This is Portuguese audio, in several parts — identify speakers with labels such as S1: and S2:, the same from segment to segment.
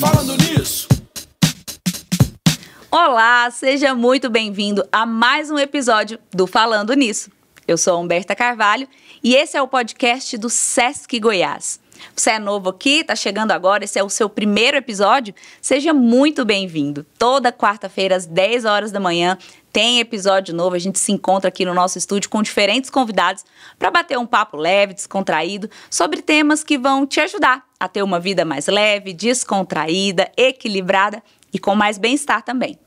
S1: Falando nisso.
S2: Olá, seja muito bem-vindo a mais um episódio do Falando Nisso. Eu sou a Humberta Carvalho e esse é o podcast do Sesc Goiás. Você é novo aqui, está chegando agora, esse é o seu primeiro episódio? Seja muito bem-vindo. Toda quarta-feira, às 10 horas da manhã, tem episódio novo. A gente se encontra aqui no nosso estúdio com diferentes convidados para bater um papo leve, descontraído, sobre temas que vão te ajudar a ter uma vida mais leve, descontraída, equilibrada e com mais bem-estar também.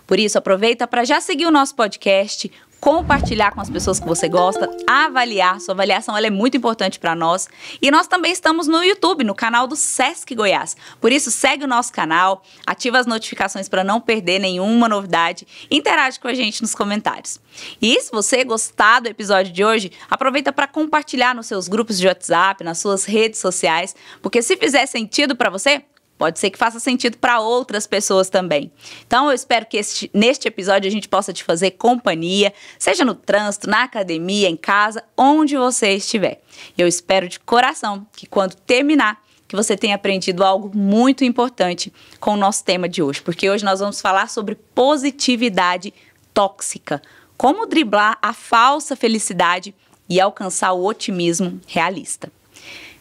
S2: Por isso, aproveita para já seguir o nosso podcast, compartilhar com as pessoas que você gosta, avaliar. Sua avaliação ela é muito importante para nós. E nós também estamos no YouTube, no canal do Sesc Goiás. Por isso, segue o nosso canal, ativa as notificações para não perder nenhuma novidade, interage com a gente nos comentários. E se você gostar do episódio de hoje, aproveita para compartilhar nos seus grupos de WhatsApp, nas suas redes sociais, porque se fizer sentido para você, pode ser que faça sentido para outras pessoas também. Então, eu espero que neste episódio a gente possa te fazer companhia, seja no trânsito, na academia, em casa, onde você estiver. Eu espero de coração que quando terminar, que você tenha aprendido algo muito importante com o nosso tema de hoje. Porque hoje nós vamos falar sobre positividade tóxica. Como driblar a falsa felicidade e alcançar o otimismo realista.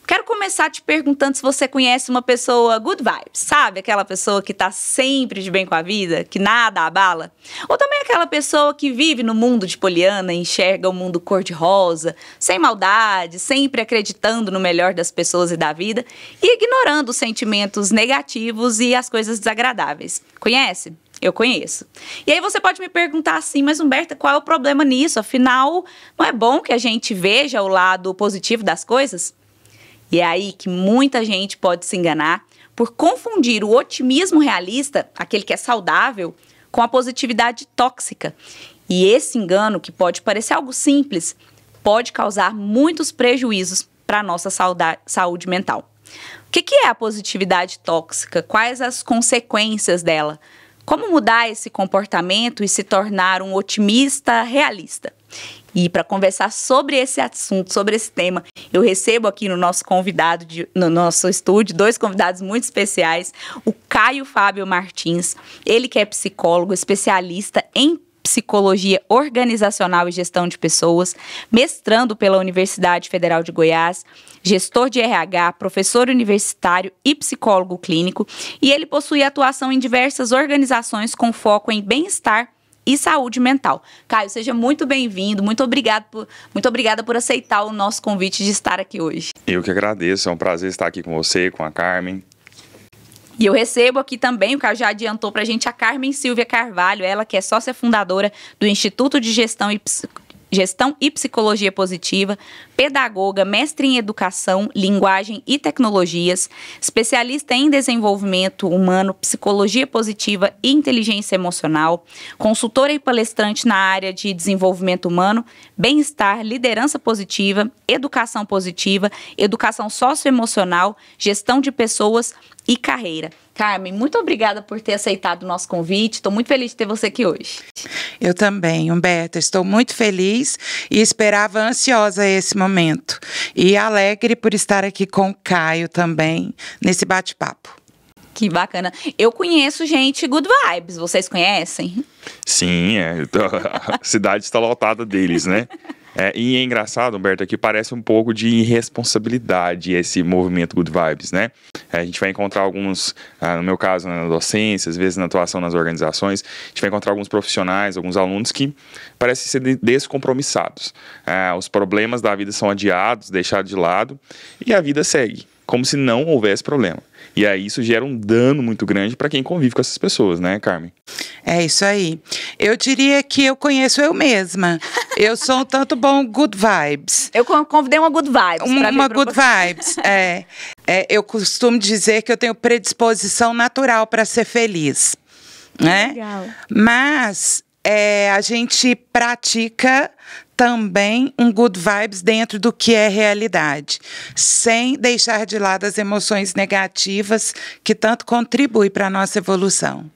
S2: Quero começar te perguntando se você conhece uma pessoa good vibes, sabe? Aquela pessoa que tá sempre de bem com a vida, que nada abala. Ou também aquela pessoa que vive no mundo de Poliana, enxerga o mundo cor-de-rosa, sem maldade, sempre acreditando no melhor das pessoas e da vida e ignorando os sentimentos negativos e as coisas desagradáveis. Conhece? Eu conheço. E aí você pode me perguntar assim, mas Humberta, qual é o problema nisso? Afinal, não é bom que a gente veja o lado positivo das coisas? E é aí que muita gente pode se enganar por confundir o otimismo realista, aquele que é saudável, com a positividade tóxica. E esse engano, que pode parecer algo simples, pode causar muitos prejuízos para a nossa saúde mental. O que é a positividade tóxica? Quais as consequências dela? Como mudar esse comportamento e se tornar um otimista realista? E para conversar sobre esse assunto, sobre esse tema, eu recebo aqui no nosso estúdio, dois convidados muito especiais, o Caio Fábio Martins, ele que é psicólogo, especialista em psicologia organizacional e gestão de pessoas, mestrando pela Universidade Federal de Goiás, gestor de RH, professor universitário e psicólogo clínico, e ele possui atuação em diversas organizações com foco em bem-estar e saúde mental. Caio, seja muito bem-vindo, muito obrigada por aceitar o nosso convite de estar aqui hoje.
S3: Eu que agradeço, é um prazer estar aqui com você, com a Carmen.
S2: E eu recebo aqui também, o Caio já adiantou pra gente, a Carmen Silvia Carvalho, ela que é sócia fundadora do Instituto de Gestão e Psicologia Positiva, pedagoga, mestre em Educação, Linguagem e Tecnologias, especialista em desenvolvimento humano, psicologia positiva e inteligência emocional, consultora e palestrante na área de desenvolvimento humano, bem-estar, liderança positiva, educação positiva, educação socioemocional, gestão de pessoas e carreira. Carmen, muito obrigada por ter aceitado o nosso convite. Estou muito feliz de ter você aqui hoje.
S4: Eu também, Humberta. Estou muito feliz e esperava ansiosa esse momento. E alegre por estar aqui com o Caio também, nesse bate-papo.
S2: Que bacana. Eu conheço gente good vibes. Vocês conhecem?
S3: Sim, a cidade está lotada deles, né? E é engraçado, Humberto, que parece um pouco de irresponsabilidade esse movimento Good Vibes, né? A gente vai encontrar alguns, no meu caso, na docência, às vezes na atuação nas organizações, a gente vai encontrar alguns profissionais, alguns alunos que parecem ser descompromissados. Os problemas da vida são adiados, deixados de lado, e a vida segue, como se não houvesse problema. E aí isso gera um dano muito grande para quem convive com essas pessoas, né, Carmen?
S4: É isso aí. Eu diria que eu conheço eu mesma. Eu sou um tanto bom good vibes.
S2: Eu convidei uma good vibes.
S4: Uma good vibes, eu costumo dizer que eu tenho predisposição natural para ser feliz, né?
S2: Legal.
S4: Mas a gente pratica também um good vibes dentro do que é realidade, sem deixar de lado as emoções negativas que tanto contribuem para a nossa evolução.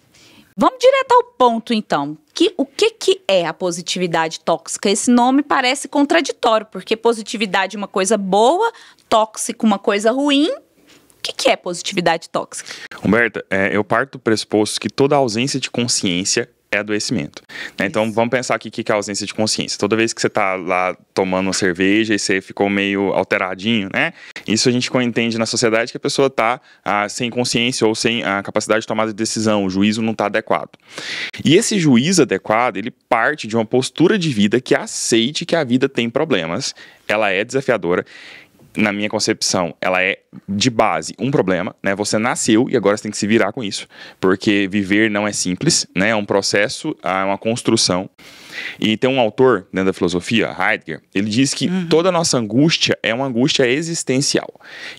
S2: Vamos direto ao ponto, então. O que é a positividade tóxica? Esse nome parece contraditório, porque positividade é uma coisa boa, tóxico uma coisa ruim. O que é positividade tóxica?
S3: Humberta, eu parto do pressuposto que toda ausência de consciência é adoecimento. Né? Então, vamos pensar aqui o que é a ausência de consciência. Toda vez que você está lá tomando uma cerveja e você ficou meio alteradinho, né? Isso a gente entende na sociedade que a pessoa está sem consciência ou sem a capacidade de tomada de decisão, o juízo não está adequado. E esse juízo adequado, ele parte de uma postura de vida que aceite que a vida tem problemas, ela é desafiadora. Na minha concepção, ela é de base um problema, né? Você nasceu e agora você tem que se virar com isso, porque viver não é simples, né? É um processo, é uma construção. E tem um autor dentro da filosofia, Heidegger, ele diz que toda a nossa angústia é uma angústia existencial.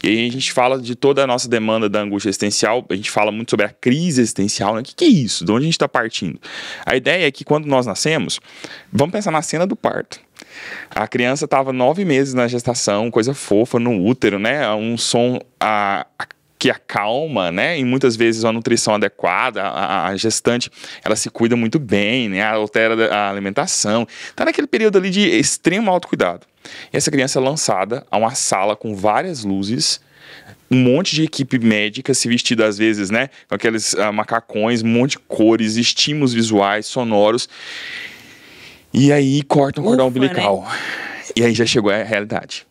S3: E aí a gente fala de toda a nossa demanda da angústia existencial, a gente fala muito sobre a crise existencial, né? O que é isso? De onde a gente está partindo? A ideia é que quando nós nascemos, vamos pensar na cena do parto. A criança estava 9 meses na gestação, coisa fofa no útero, né? Um som que acalma, né? E muitas vezes uma nutrição adequada, a gestante, ela se cuida muito bem, né? Altera a alimentação. Está naquele período ali de extremo autocuidado. E essa criança é lançada a uma sala com várias luzes, um monte de equipe médica se vestida às vezes, né? Com aqueles macacões, um monte de cores, estímulos visuais, sonoros. E aí corta um cordão umbilical. Né? E aí já chegou a realidade.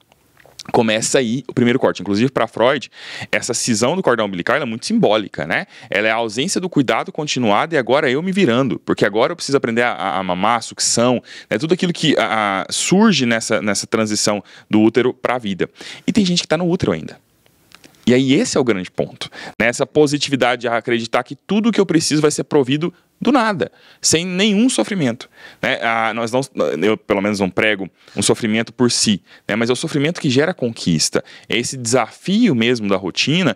S3: Começa aí o primeiro corte. Inclusive, para Freud, essa cisão do cordão umbilical é muito simbólica, né? Ela é a ausência do cuidado continuado e agora eu me virando. Porque agora eu preciso aprender a mamar, a sucção, né? Tudo aquilo que surge nessa transição do útero para a vida. E tem gente que está no útero ainda. E aí esse é o grande ponto. Né? Essa positividade de acreditar que tudo que eu preciso vai ser provido do nada, sem nenhum sofrimento. Né? Eu, pelo menos, não prego um sofrimento por si, né? Mas é o sofrimento que gera conquista. É esse desafio mesmo da rotina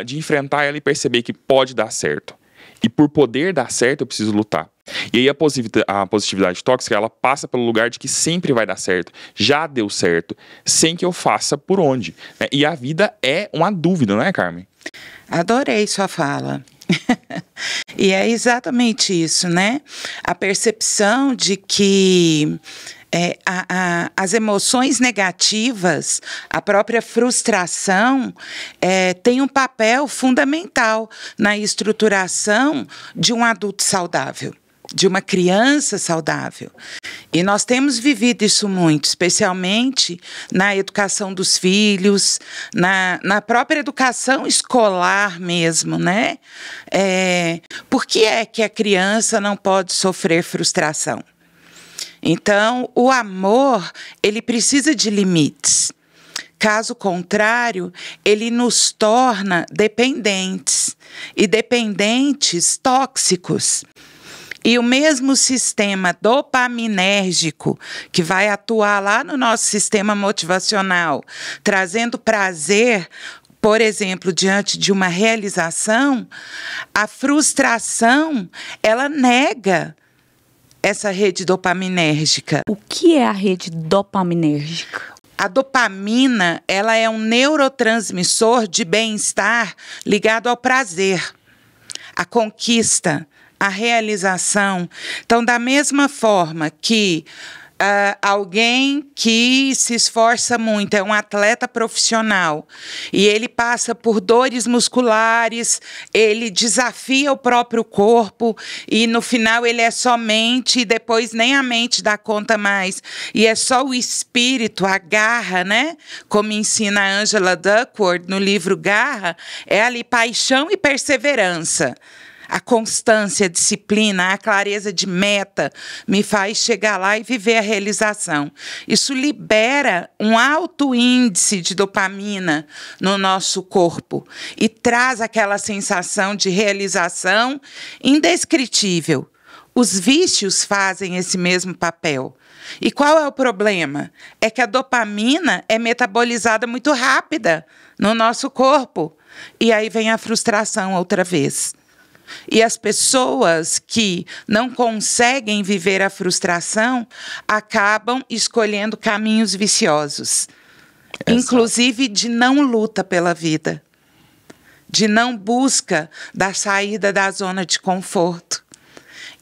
S3: de enfrentar ela e perceber que pode dar certo. E por poder dar certo, eu preciso lutar. E aí a positividade tóxica, ela passa pelo lugar de que sempre vai dar certo. Já deu certo, sem que eu faça por onde. Né? E a vida é uma dúvida, não é, Carmen?
S4: Adorei sua fala. E é exatamente isso, né? A percepção de que as emoções negativas, a própria frustração, tem um papel fundamental na estruturação de um adulto saudável, de uma criança saudável. E nós temos vivido isso muito, especialmente na educação dos filhos, na própria educação escolar mesmo, né? Por que é que a criança não pode sofrer frustração? Então, o amor, ele precisa de limites. Caso contrário, ele nos torna dependentes, e dependentes tóxicos. E o mesmo sistema dopaminérgico que vai atuar lá no nosso sistema motivacional, trazendo prazer, por exemplo, diante de uma realização, a frustração, ela nega essa rede dopaminérgica.
S2: O que é a rede dopaminérgica?
S4: A dopamina, ela é um neurotransmissor de bem-estar ligado ao prazer, à conquista, a realização. Então, da mesma forma que alguém que se esforça muito, é um atleta profissional, e ele passa por dores musculares, ele desafia o próprio corpo, e no final ele é só mente, e depois nem a mente dá conta mais, e é só o espírito, a garra, né? Como ensina a Angela Duckworth no livro Garra, é ali paixão e perseverança. A constância, a disciplina, a clareza de meta me faz chegar lá e viver a realização. Isso libera um alto índice de dopamina no nosso corpo e traz aquela sensação de realização indescritível. Os vícios fazem esse mesmo papel. E qual é o problema? É que a dopamina é metabolizada muito rápida no nosso corpo. E aí vem a frustração outra vez. E as pessoas que não conseguem viver a frustração acabam escolhendo caminhos viciosos, inclusive de não luta pela vida, de não busca da saída da zona de conforto.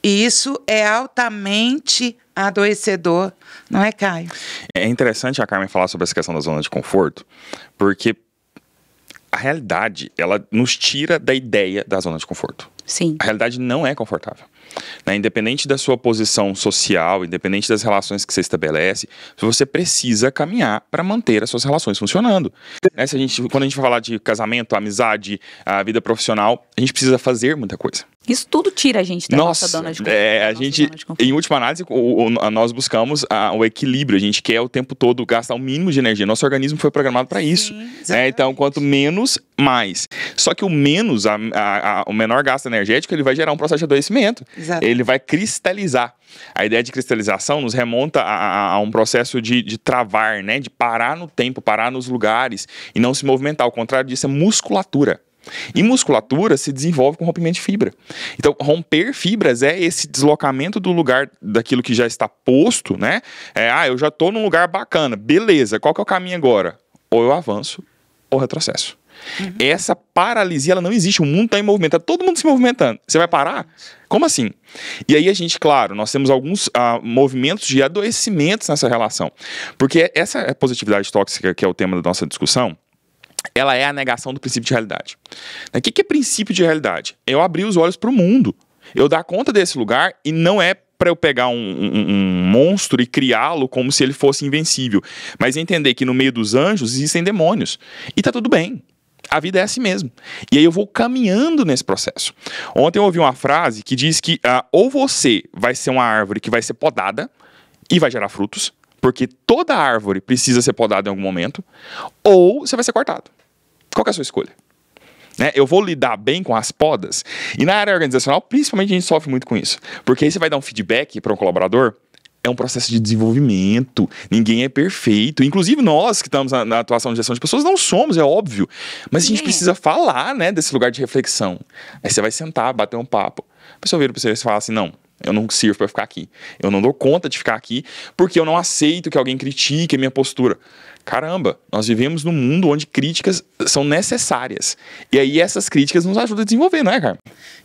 S4: E isso é altamente adoecedor, não é, Caio?
S3: É interessante a Carmen falar sobre essa questão da zona de conforto, porque a realidade, ela nos tira da ideia da zona de conforto.
S2: Sim.
S3: A realidade não é confortável. Né? Independente da sua posição social, independente das relações que você estabelece, você precisa caminhar para manter as suas relações funcionando. Né? Quando a gente vai falar de casamento, amizade, a vida profissional, a gente precisa fazer muita coisa.
S2: Isso tudo tira a gente da nossa zona de conforto.
S3: Em última análise, nós buscamos o equilíbrio. A gente quer o tempo todo gastar o mínimo de energia. Nosso organismo foi programado para isso. Então, quanto menos, mais. Só que o menos, o menor gasto energético, ele vai gerar um processo de adoecimento.
S4: Exato.
S3: Ele vai cristalizar. A ideia de cristalização nos remonta a um processo de travar, né? De parar no tempo, parar nos lugares e não se movimentar. Ao contrário disso, é musculatura. E musculatura se desenvolve com rompimento de fibra. Então, romper fibras é esse deslocamento do lugar daquilo que já está posto, né? Eu já estou num lugar bacana, beleza, qual que é o caminho agora? Ou eu avanço, ou retrocesso. Essa paralisia, ela não existe, o mundo está em movimento, está todo mundo se movimentando. Você vai parar? Como assim? E aí a gente, claro, nós temos alguns movimentos de adoecimentos nessa relação. Porque essa positividade tóxica, que é o tema da nossa discussão, ela é a negação do princípio de realidade. O que é princípio de realidade? Eu abrir os olhos para o mundo. Eu dar conta desse lugar e não é para eu pegar um monstro e criá-lo como se ele fosse invencível. Mas entender que no meio dos anjos existem demônios. E tá tudo bem. A vida é assim mesmo. E aí eu vou caminhando nesse processo. Ontem eu ouvi uma frase que diz que ou você vai ser uma árvore que vai ser podada e vai gerar frutos, porque toda árvore precisa ser podada em algum momento, ou você vai ser cortado. Qual que é a sua escolha? Né? Eu vou lidar bem com as podas? E na área organizacional, principalmente, a gente sofre muito com isso. Porque aí você vai dar um feedback para um colaborador, é um processo de desenvolvimento. Ninguém é perfeito. Inclusive nós que estamos na atuação de gestão de pessoas não somos, é óbvio. Mas a gente precisa falar, né, desse lugar de reflexão. Aí você vai sentar, bater um papo. A pessoa vira para você e fala assim, não, eu não sirvo para ficar aqui. Eu não dou conta de ficar aqui porque eu não aceito que alguém critique a minha postura. Caramba, nós vivemos num mundo onde críticas são necessárias. E aí essas críticas nos ajudam a desenvolver, não é, Carmen?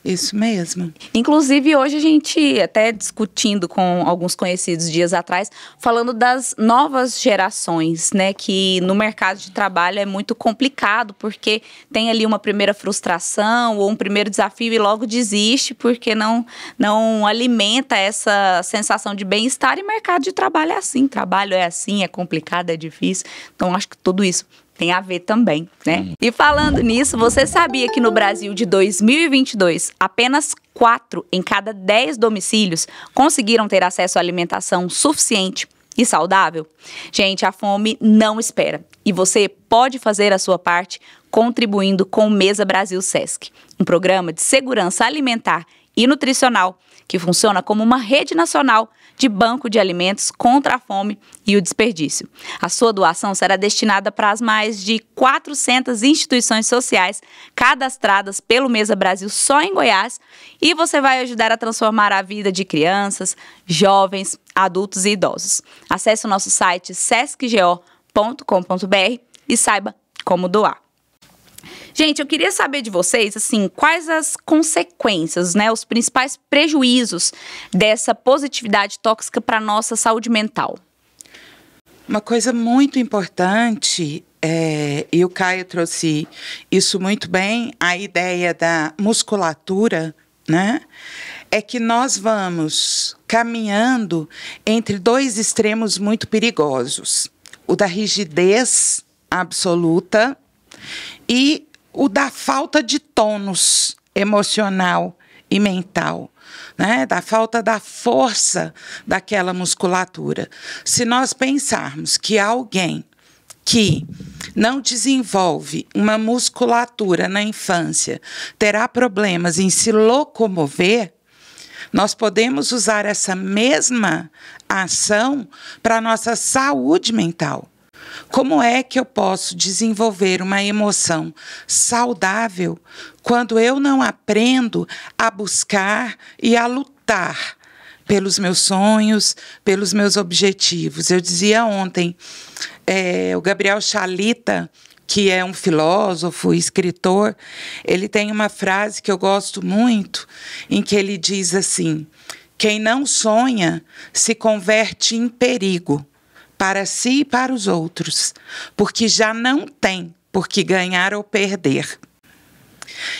S4: Isso mesmo.
S2: Inclusive, hoje a gente, até discutindo com alguns conhecidos dias atrás, falando das novas gerações, né? Que no mercado de trabalho é muito complicado, porque tem ali uma primeira frustração ou um primeiro desafio e logo desiste, porque não alimenta essa sensação de bem-estar. E mercado de trabalho é assim, trabalho é assim, é complicado, é difícil. Então, acho que tudo isso tem a ver também, né? E falando nisso, você sabia que no Brasil de 2022, apenas 4 em cada 10 domicílios conseguiram ter acesso à alimentação suficiente e saudável? Gente, a fome não espera. E você pode fazer a sua parte contribuindo com o Mesa Brasil Sesc, um programa de segurança alimentar e nutricional que funciona como uma rede nacional de banco de alimentos contra a fome e o desperdício. A sua doação será destinada para as mais de 400 instituições sociais cadastradas pelo Mesa Brasil só em Goiás, e você vai ajudar a transformar a vida de crianças, jovens, adultos e idosos. Acesse o nosso site sescgo.com.br e saiba como doar. Gente, eu queria saber de vocês, assim, quais as consequências, né, os principais prejuízos dessa positividade tóxica para a nossa saúde mental.
S4: Uma coisa muito importante, e o Caio trouxe isso muito bem, a ideia da musculatura, né, é que nós vamos caminhando entre 2 extremos muito perigosos. O da rigidez absoluta e o da falta de tônus emocional e mental, né? Da falta da força daquela musculatura. Se nós pensarmos que alguém que não desenvolve uma musculatura na infância terá problemas em se locomover, nós podemos usar essa mesma ação para a nossa saúde mental. Como é que eu posso desenvolver uma emoção saudável quando eu não aprendo a buscar e a lutar pelos meus sonhos, pelos meus objetivos? Eu dizia ontem, o Gabriel Chalita, que é um filósofo, escritor, ele tem uma frase que eu gosto muito, em que ele diz assim: Quem não sonha se converte em perigo para si e para os outros, porque já não tem por que ganhar ou perder.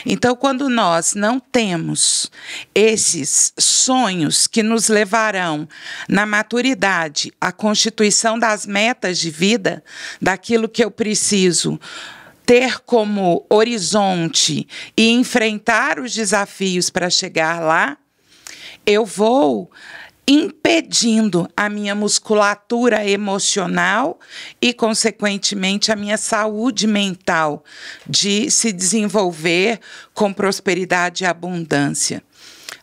S4: Então, quando nós não temos esses sonhos que nos levarão na maturidade à constituição das metas de vida, daquilo que eu preciso ter como horizonte e enfrentar os desafios para chegar lá, eu vou impedindo a minha musculatura emocional e, consequentemente, a minha saúde mental de se desenvolver com prosperidade e abundância.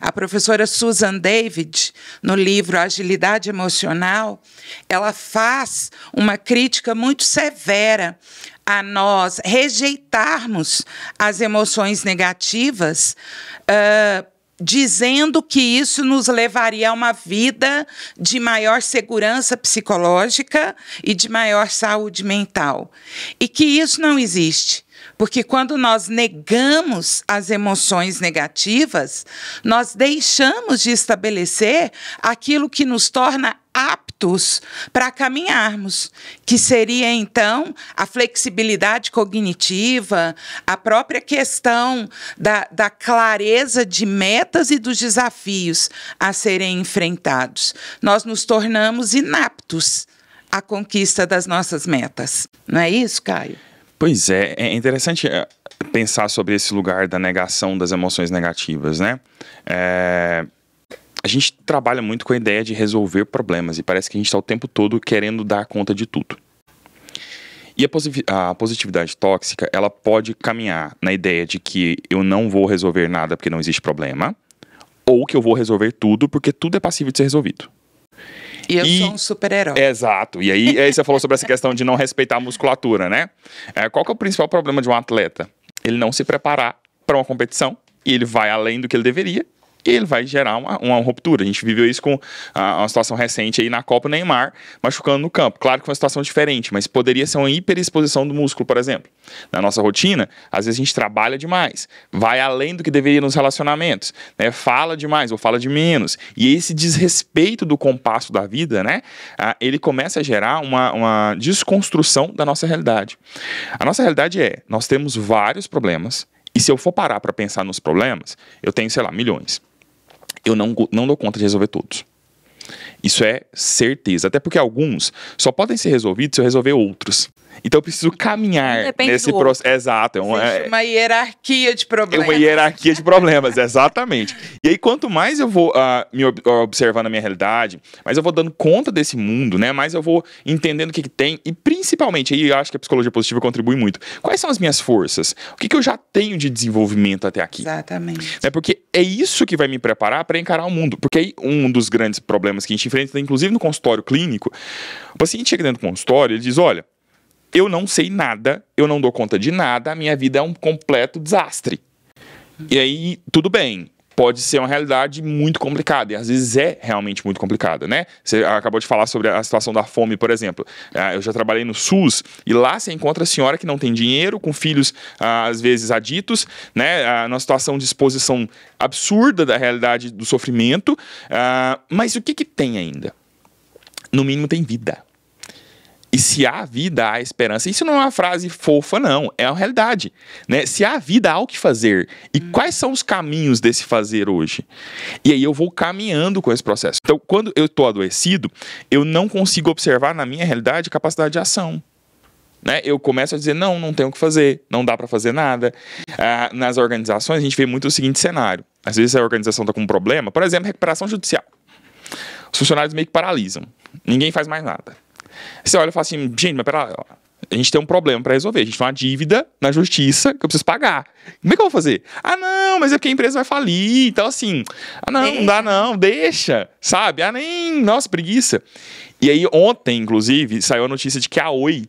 S4: A professora Susan David, no livro Agilidade Emocional, ela faz uma crítica muito severa a nós rejeitarmos as emoções negativas, dizendo que isso nos levaria a uma vida de maior segurança psicológica e de maior saúde mental. E que isso não existe, porque quando nós negamos as emoções negativas, nós deixamos de estabelecer aquilo que nos torna aptos para caminharmos, que seria, então, a flexibilidade cognitiva, a própria questão da clareza de metas e dos desafios a serem enfrentados. Nós nos tornamos inaptos à conquista das nossas metas. Não é isso, Caio?
S3: Pois é, é interessante pensar sobre esse lugar da negação das emoções negativas, né? A gente trabalha muito com a ideia de resolver problemas e parece que a gente está o tempo todo querendo dar conta de tudo. E a positividade tóxica, ela pode caminhar na ideia de que eu não vou resolver nada porque não existe problema, ou que eu vou resolver tudo porque tudo é passível de ser resolvido.
S4: E eu sou um super-herói.
S3: Exato. E aí você falou sobre essa questão de não respeitar a musculatura, né? Qual que é o principal problema de um atleta? Ele não se preparar para uma competição e ele vai além do que ele deveria e ele vai gerar uma ruptura. A gente viveu isso com uma situação recente aí na Copa, o Neymar machucando no campo. Claro que foi uma situação diferente, mas poderia ser uma hiperexposição do músculo, por exemplo. Na nossa rotina, às vezes a gente trabalha demais, vai além do que deveria nos relacionamentos, né? Fala demais ou fala de menos. E esse desrespeito do compasso da vida, né? Ele começa a gerar uma desconstrução da nossa realidade. A nossa realidade nós temos vários problemas, e se eu for parar para pensar nos problemas, eu tenho, sei lá, milhões. Eu não dou conta de resolver todos. Isso é certeza. Até porque alguns só podem ser resolvidos se eu resolver outros. Então eu preciso caminhar nesse processo. Exato.
S4: Existe uma hierarquia de problemas.
S3: É uma hierarquia de problemas, exatamente. E aí, quanto mais eu vou me observando a minha realidade, mais eu vou dando conta desse mundo, né? Mais eu vou entendendo o que tem. E principalmente, aí eu acho que a psicologia positiva contribui muito. Quais são as minhas forças? O que eu já tenho de desenvolvimento até aqui?
S4: Exatamente.
S3: Porque é isso que vai me preparar para encarar o mundo. Porque aí um dos grandes problemas que a gente enfrenta, inclusive no consultório clínico, o paciente chega dentro do consultório e ele diz, olha, eu não sei nada, eu não dou conta de nada, a minha vida é um completo desastre. E aí, tudo bem, pode ser uma realidade muito complicada, e às vezes é realmente muito complicada, né? Você acabou de falar sobre a situação da fome, por exemplo. Eu já trabalhei no SUS, e lá você encontra a senhora que não tem dinheiro, com filhos, às vezes, aditos, né? Numa situação de exposição absurda da realidade do sofrimento. Mas o que tem ainda? No mínimo tem vida. E se há vida, há esperança. Isso não é uma frase fofa, não. É uma realidade, né? Se há vida, há o que fazer. E quais são os caminhos desse fazer hoje? E aí eu vou caminhando com esse processo. Então, quando eu estou adoecido, eu não consigo observar na minha realidade capacidade de ação. Né? Eu começo a dizer, não tenho o que fazer, não dá para fazer nada. Nas organizações, a gente vê muito o seguinte cenário. Às vezes a organização está com um problema, por exemplo, recuperação judicial. Os funcionários meio que paralisam. Ninguém faz mais nada. Você olha e fala assim, gente, mas pera lá, a gente tem um problema para resolver, a gente tem uma dívida na justiça que eu preciso pagar. Como é que eu vou fazer? Não, mas é porque a empresa vai falir, então assim, não dá não, deixa, sabe? Nossa, preguiça. E aí ontem, inclusive, saiu a notícia de que a Oi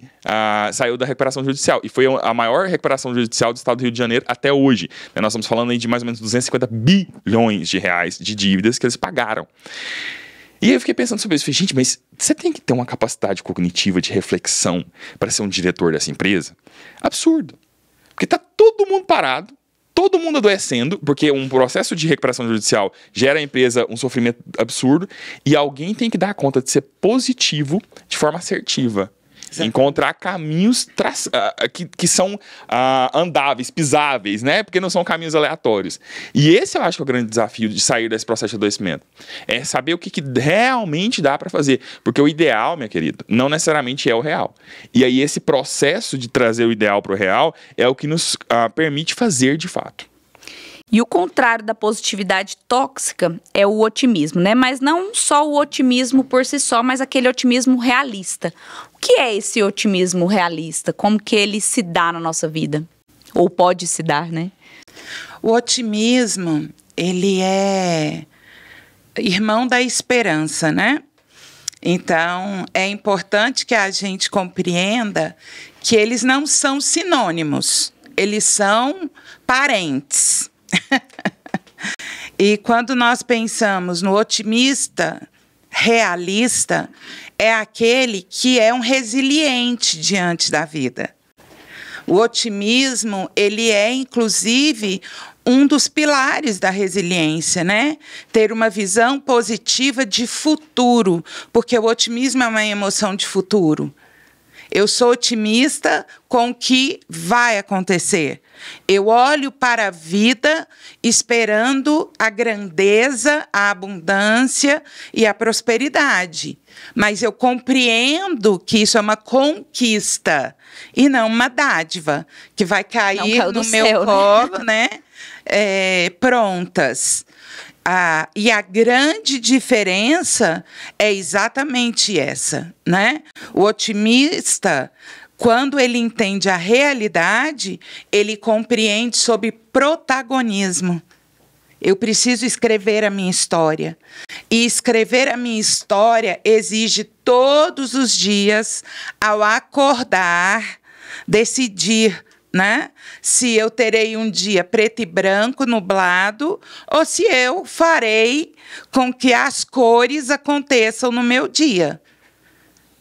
S3: saiu da recuperação judicial, e foi a maior recuperação judicial do estado do Rio de Janeiro até hoje. Nós estamos falando aí de mais ou menos 250 bilhões de reais de dívidas que eles pagaram. E aí eu fiquei pensando sobre isso. Falei, gente, mas você tem que ter uma capacidade cognitiva de reflexão para ser um diretor dessa empresa? Absurdo. Porque tá todo mundo parado, todo mundo adoecendo, porque um processo de recuperação judicial gera à empresa um sofrimento absurdo, e alguém tem que dar conta de ser positivo de forma assertiva. Encontrar caminhos que são andáveis, pisáveis, né? Porque não são caminhos aleatórios. E esse eu acho que é o grande desafio de sair desse processo de adoecimento. É saber o que realmente dá para fazer. Porque o ideal, minha querida, não necessariamente é o real. E aí esse processo de trazer o ideal para o real é o que nos permite fazer de fato.
S2: E o contrário da positividade tóxica é o otimismo, né? Mas não só o otimismo por si só, mas aquele otimismo realista. O que é esse otimismo realista? Como que ele se dá na nossa vida? Ou pode se dar, né?
S4: O otimismo, ele é irmão da esperança, né? Então, é importante que a gente compreenda que eles não são sinônimos, eles são parentes. E quando nós pensamos no otimista realista, é aquele que é um resiliente diante da vida. O otimismo, ele é, inclusive, um dos pilares da resiliência, né? Ter uma visão positiva de futuro, porque o otimismo é uma emoção de futuro. Eu sou otimista com o que vai acontecer. Eu olho para a vida esperando a grandeza, a abundância e a prosperidade. Mas eu compreendo que isso é uma conquista e não uma dádiva, que vai cair no meu colo, né? Prontas. E a grande diferença é exatamente essa, né? O otimista, quando ele entende a realidade, ele compreende sobre protagonismo. Eu preciso escrever a minha história. E escrever a minha história exige todos os dias, ao acordar, decidir, né? Se eu terei um dia preto e branco, nublado, ou se eu farei com que as cores aconteçam no meu dia.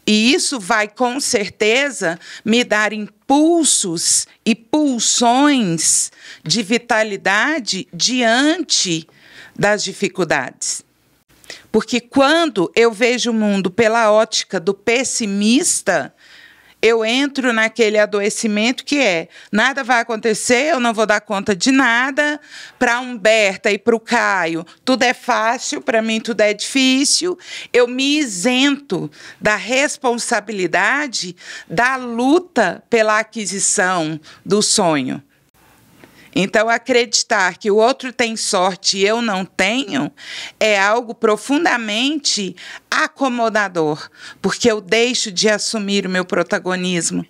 S4: E isso vai, com certeza, me dar impulsos e pulsões de vitalidade diante das dificuldades. Porque quando eu vejo o mundo pela ótica do pessimista, eu entro naquele adoecimento que nada vai acontecer, eu não vou dar conta de nada. Para a Humberta e para o Caio, tudo é fácil, para mim tudo é difícil. Eu me isento da responsabilidade da luta pela aquisição do sonho. Então, acreditar que o outro tem sorte e eu não tenho é algo profundamente acomodador, porque eu deixo de assumir o meu protagonismo.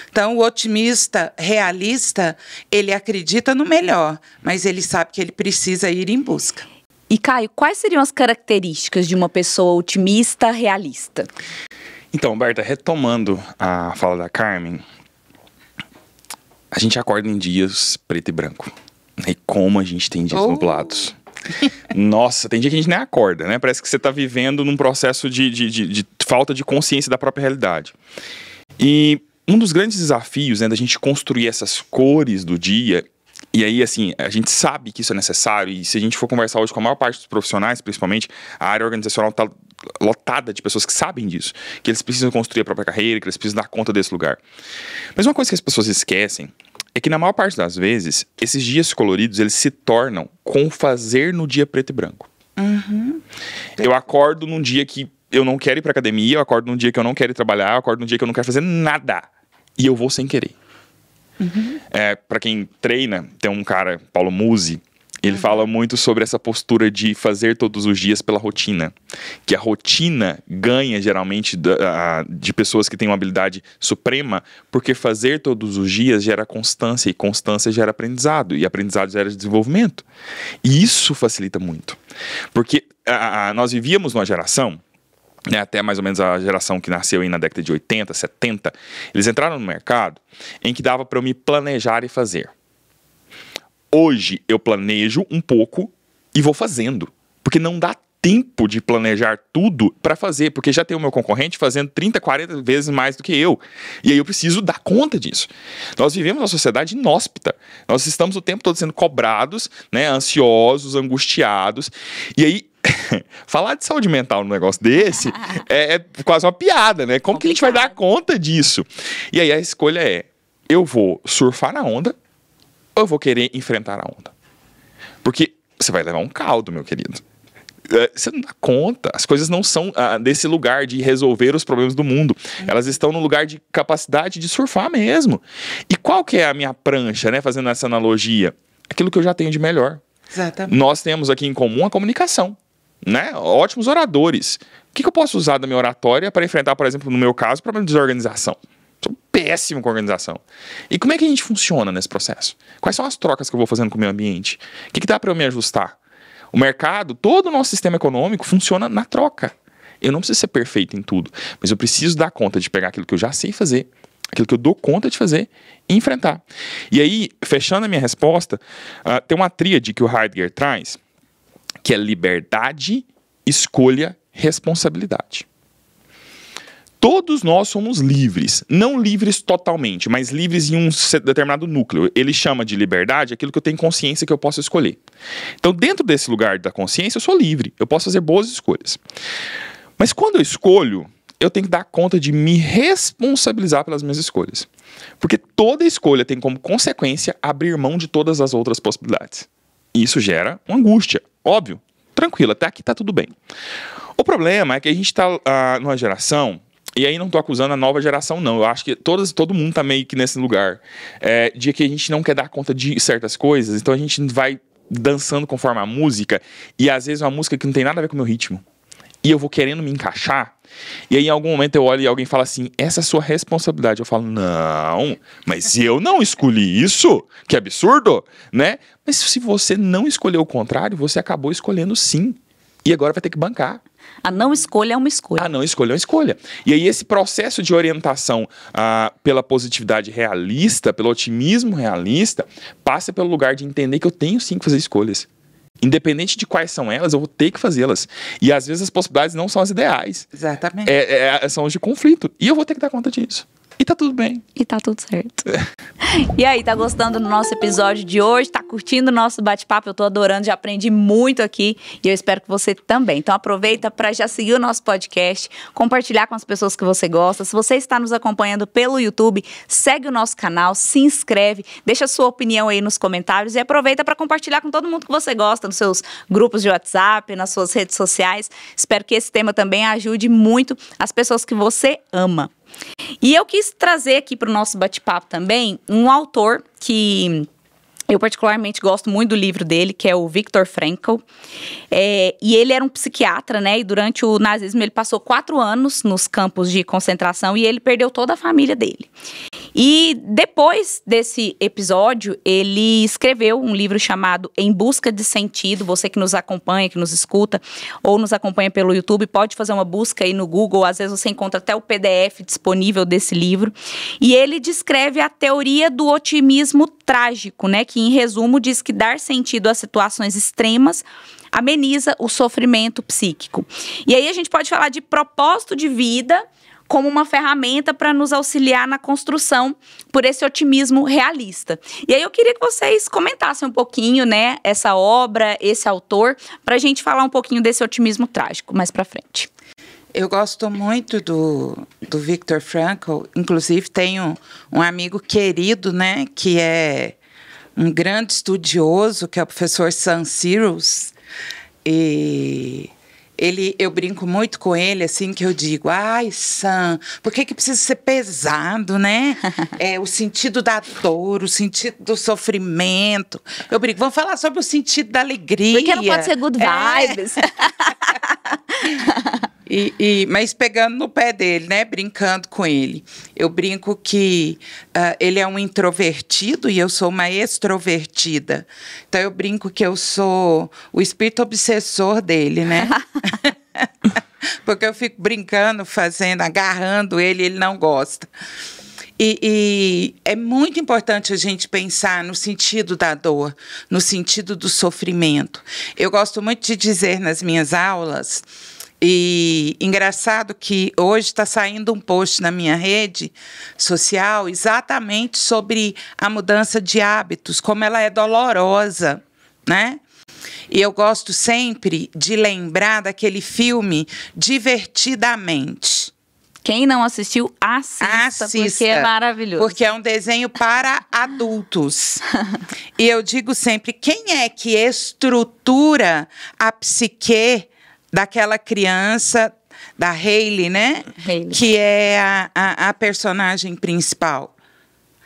S4: Então, o otimista realista, ele acredita no melhor, mas ele sabe que ele precisa ir em busca.
S2: E, Caio, quais seriam as características de uma pessoa otimista realista?
S3: Então, Berta, retomando a fala da Carmen, a gente acorda em dias preto e branco. E como a gente tem dias nublados. Nossa, tem dia que a gente nem acorda, né? Parece que você está vivendo num processo de falta de consciência da própria realidade. E um dos grandes desafios, né, da gente construir essas cores do dia, e aí, assim, a gente sabe que isso é necessário, e se a gente for conversar hoje com a maior parte dos profissionais, principalmente, a área organizacional está lotada de pessoas que sabem disso, que eles precisam construir a própria carreira, que eles precisam dar conta desse lugar. Mas uma coisa que as pessoas esquecem é que, na maior parte das vezes, esses dias coloridos, eles se tornam com fazer no dia preto e branco.
S4: Uhum.
S3: Eu acordo num dia que eu não quero ir pra academia, eu acordo num dia que eu não quero ir trabalhar, eu acordo num dia que eu não quero fazer nada. E eu vou sem querer.
S4: Uhum.
S3: Para quem treina, tem um cara, Paulo Musi, ele fala muito sobre essa postura de fazer todos os dias pela rotina. Que a rotina ganha, geralmente, de pessoas que têm uma habilidade suprema, porque fazer todos os dias gera constância, e constância gera aprendizado, e aprendizado gera desenvolvimento. E isso facilita muito. Porque nós vivíamos numa geração, né, até mais ou menos a geração que nasceu aí na década de 80, 70, eles entraram no mercado em que dava para eu me planejar e fazer. Hoje eu planejo um pouco e vou fazendo, porque não dá tempo de planejar tudo para fazer, porque já tem o meu concorrente fazendo 30, 40 vezes mais do que eu. E aí eu preciso dar conta disso. Nós vivemos uma sociedade inóspita. Nós estamos o tempo todo sendo cobrados, né, ansiosos, angustiados. E aí, falar de saúde mental num negócio desse é quase uma piada, né? Como que a gente vai dar conta disso? E aí a escolha é, eu vou surfar na onda ou eu vou querer enfrentar a onda? Porque você vai levar um caldo, meu querido. Você não dá conta. As coisas não são desse lugar de resolver os problemas do mundo. Elas estão no lugar de capacidade de surfar mesmo. E qual que é a minha prancha, né? Fazendo essa analogia. Aquilo que eu já tenho de melhor.
S4: Exatamente.
S3: Nós temos aqui em comum a comunicação, né? Ótimos oradores. O que eu posso usar da minha oratória para enfrentar, por exemplo, no meu caso, o problema de desorganização? Sou péssimo com organização. E como é que a gente funciona nesse processo? Quais são as trocas que eu vou fazendo com o meu ambiente? O que dá para eu me ajustar? O mercado, todo o nosso sistema econômico funciona na troca. Eu não preciso ser perfeito em tudo, mas eu preciso dar conta de pegar aquilo que eu já sei fazer, aquilo que eu dou conta de fazer e enfrentar. E aí, fechando a minha resposta, tem uma tríade que o Heidegger traz, que é liberdade, escolha, responsabilidade. Todos nós somos livres, não livres totalmente, mas livres em um determinado núcleo. Ele chama de liberdade aquilo que eu tenho consciência que eu posso escolher. Então, dentro desse lugar da consciência, eu sou livre, eu posso fazer boas escolhas. Mas quando eu escolho, eu tenho que dar conta de me responsabilizar pelas minhas escolhas. Porque toda escolha tem como consequência abrir mão de todas as outras possibilidades. E isso gera uma angústia, óbvio. Tranquilo, até aqui tá tudo bem. O problema é que a gente tá numa geração... E aí não tô acusando a nova geração, não. Eu acho que todo mundo tá meio que nesse lugar. De que a gente não quer dar conta de certas coisas. Então a gente vai dançando conforme a música. E às vezes uma música que não tem nada a ver com o meu ritmo. E eu vou querendo me encaixar. E aí em algum momento eu olho e alguém fala assim, essa é a sua responsabilidade. Eu falo, não, mas eu não escolhi isso. Que absurdo, né? Mas se você não escolheu o contrário, você acabou escolhendo sim. E agora vai ter que bancar.
S2: A não escolha é uma escolha.
S3: A não escolha é uma escolha. E aí esse processo de orientação pela positividade realista, pelo otimismo realista, passa pelo lugar de entender que eu tenho sim que fazer escolhas. Independente de quais são elas, eu vou ter que fazê-las. E às vezes as possibilidades não são as ideais.
S4: Exatamente.
S3: São os de conflito. E eu vou ter que dar conta disso. E tá tudo bem.
S2: E tá tudo certo. E aí, tá gostando do nosso episódio de hoje? Tá curtindo o nosso bate-papo? Eu tô adorando, já aprendi muito aqui e eu espero que você também. Então aproveita para já seguir o nosso podcast, compartilhar com as pessoas que você gosta. Se você está nos acompanhando pelo YouTube, segue o nosso canal, se inscreve, deixa a sua opinião aí nos comentários e aproveita para compartilhar com todo mundo que você gosta, nos seus grupos de WhatsApp, nas suas redes sociais. Espero que esse tema também ajude muito as pessoas que você ama. E eu quis trazer aqui para o nosso bate-papo também um autor que eu particularmente gosto muito do livro dele, que é o Viktor Frankl. E ele era um psiquiatra, né? E durante o nazismo ele passou 4 anos nos campos de concentração e ele perdeu toda a família dele. E depois desse episódio, ele escreveu um livro chamado Em Busca de Sentido. Você que nos acompanha, que nos escuta, ou nos acompanha pelo YouTube, pode fazer uma busca aí no Google. Às vezes você encontra até o PDF disponível desse livro. E ele descreve a teoria do otimismo trágico, né? Que, em resumo, diz que dar sentido a situações extremas ameniza o sofrimento psíquico. E aí a gente pode falar de propósito de vida como uma ferramenta para nos auxiliar na construção por esse otimismo realista. E aí eu queria que vocês comentassem um pouquinho, né, essa obra, esse autor, para a gente falar um pouquinho desse otimismo trágico mais para frente.
S4: Eu gosto muito do Viktor Frankl, inclusive tenho um amigo querido, né, que é um grande estudioso, que é o professor Sam Searles, e eu brinco muito com ele, assim, que eu digo, ai, Sam, por que precisa ser pesado, né? O sentido da dor, o sentido do sofrimento. Eu brinco, vamos falar sobre o sentido da alegria.
S2: Porque não pode ser good vibes.
S4: Mas pegando no pé dele, né, brincando com ele, eu brinco que ele é um introvertido e eu sou uma extrovertida. Então eu brinco que eu sou o espírito obsessor dele, né? Porque eu fico brincando, agarrando ele não gosta. E é muito importante a gente pensar no sentido da dor, no sentido do sofrimento. Eu gosto muito de dizer nas minhas aulas, e engraçado que hoje está saindo um post na minha rede social exatamente sobre a mudança de hábitos, como ela é dolorosa, né? E eu gosto sempre de lembrar daquele filme Divertidamente.
S2: Quem não assistiu, assista, porque é maravilhoso.
S4: Porque é um desenho para adultos. E eu digo sempre, quem é que estrutura a psique daquela criança, da Hayley, né?
S2: Hayley.
S4: Que é a personagem principal.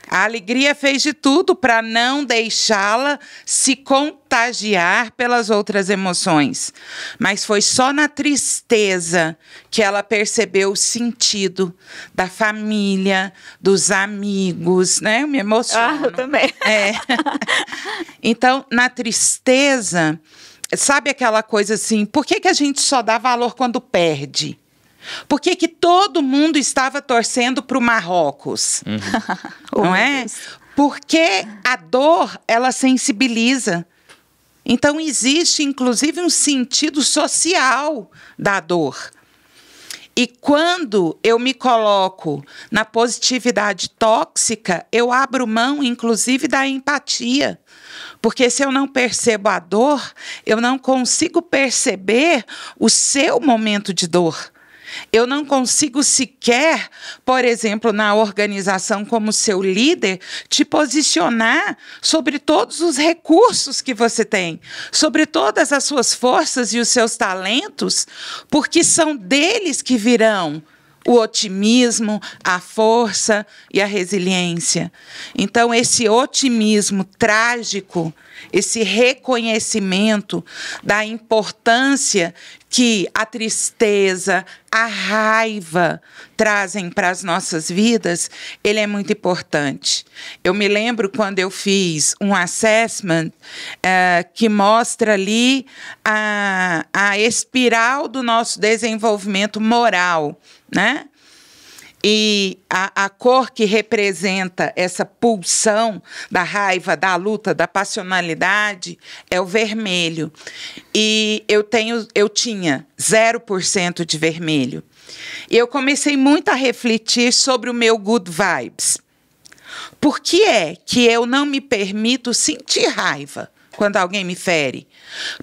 S4: A alegria fez de tudo para não deixá-la se contagiar pelas outras emoções. Mas foi só na tristeza que ela percebeu o sentido da família, dos amigos, né? Eu me emociono.
S2: Eu também.
S4: É. Então, na tristeza, sabe aquela coisa assim, por que a gente só dá valor quando perde? Por que todo mundo estava torcendo para o Marrocos? Não é? Porque a dor, ela sensibiliza. Então, existe, inclusive, um sentido social da dor. E quando eu me coloco na positividade tóxica, eu abro mão, inclusive, da empatia. Porque se eu não percebo a dor, eu não consigo perceber o seu momento de dor. Eu não consigo sequer, por exemplo, na organização como seu líder, te posicionar sobre todos os recursos que você tem, sobre todas as suas forças e os seus talentos, porque são deles que virão o otimismo, a força e a resiliência. Então, esse otimismo trágico, esse reconhecimento da importância que a tristeza, a raiva trazem para as nossas vidas, ele é muito importante. Eu me lembro quando eu fiz um assessment que mostra ali a espiral do nosso desenvolvimento moral, né? E a cor que representa essa pulsão da raiva, da luta, da passionalidade é o vermelho. E eu tinha 0% de vermelho. E eu comecei muito a refletir sobre o meu good vibes. Por que é que eu não me permito sentir raiva quando alguém me fere?